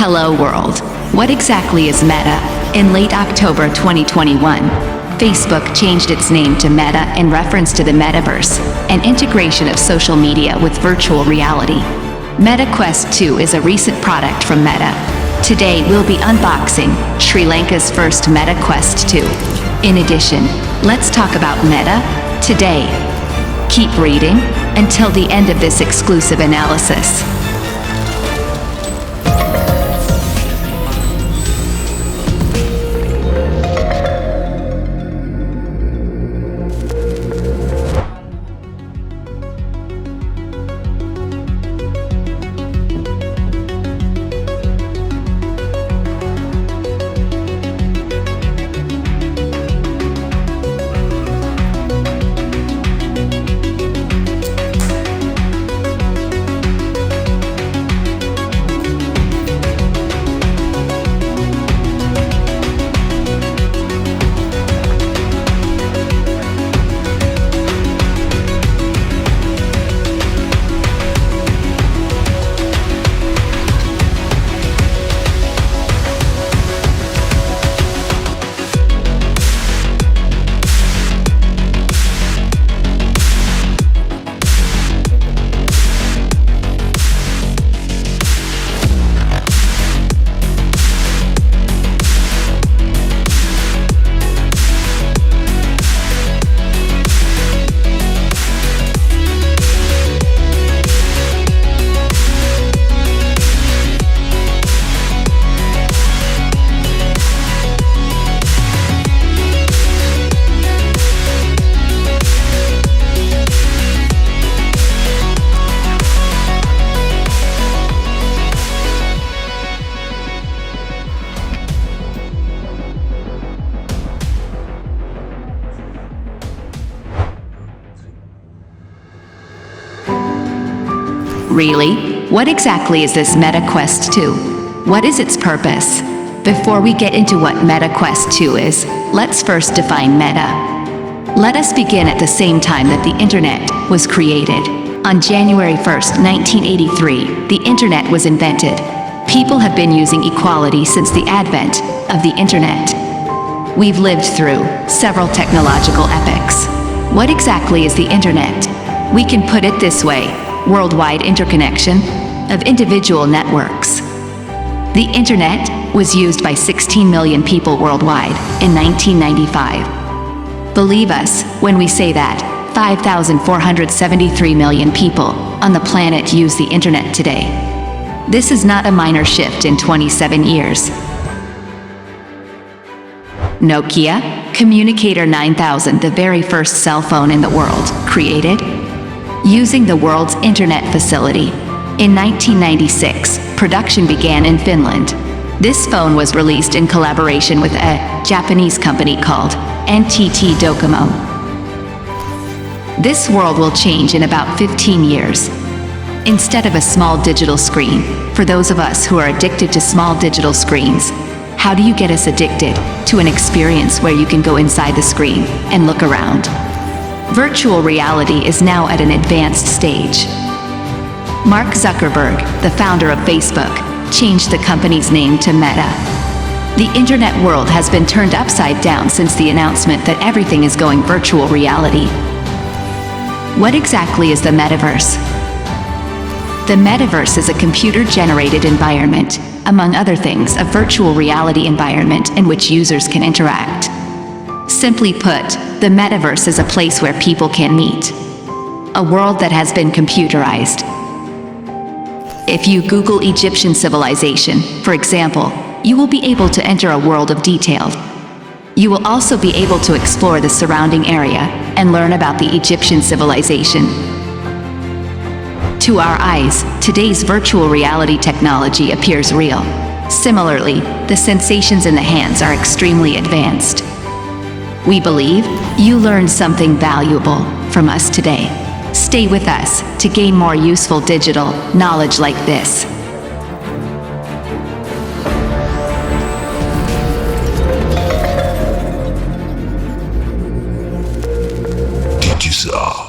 Hello world. What exactly is Meta? In late October 2021, Facebook changed its name to Meta in reference to the Metaverse, an integration of social media with virtual reality. Meta Quest 2 is a recent product from Meta. Today we'll be unboxing Sri Lanka's first Meta Quest 2. In addition, let's talk about Meta today. Keep reading until the end of this exclusive analysis. Really? What exactly is this Meta Quest 2? What is its purpose? Before we get into what Meta Quest 2 is, let's first define Meta. Let us begin at the same time that the Internet was created. On January 1st, 1983, the Internet was invented. People have been using equality since the advent of the Internet. We've lived through several technological epochs. What exactly is the Internet? We can put it this way: worldwide interconnection of individual networks. The Internet was used by 16 million people worldwide in 1995. Believe us when we say that 5,473 million people on the planet use the Internet today. This is not a minor shift in 27 years. Nokia Communicator 9000, the very first cell phone in the world, created using the world's internet facility. In 1996, production began in Finland. This phone was released in collaboration with a Japanese company called NTT Docomo. This world will change in about 15 years. Instead of a small digital screen, for those of us who are addicted to small digital screens, how do you get us addicted to an experience where you can go inside the screen and look around? Virtual reality is now at an advanced stage. Mark Zuckerberg, the founder of Facebook, changed the company's name to Meta. The internet world has been turned upside down since the announcement that everything is going virtual reality. What exactly is the Metaverse? The Metaverse is a computer-generated environment, among other things, a virtual reality environment in which users can interact. Simply put, the Metaverse is a place where people can meet. A world that has been computerized. If you Google Egyptian civilization, for example, you will be able to enter a world of detail. You will also be able to explore the surrounding area and learn about the Egyptian civilization. To our eyes, today's virtual reality technology appears real. Similarly, the sensations in the hands are extremely advanced. We believe you learned something valuable from us today. Stay with us to gain more useful digital knowledge like this. Digisa.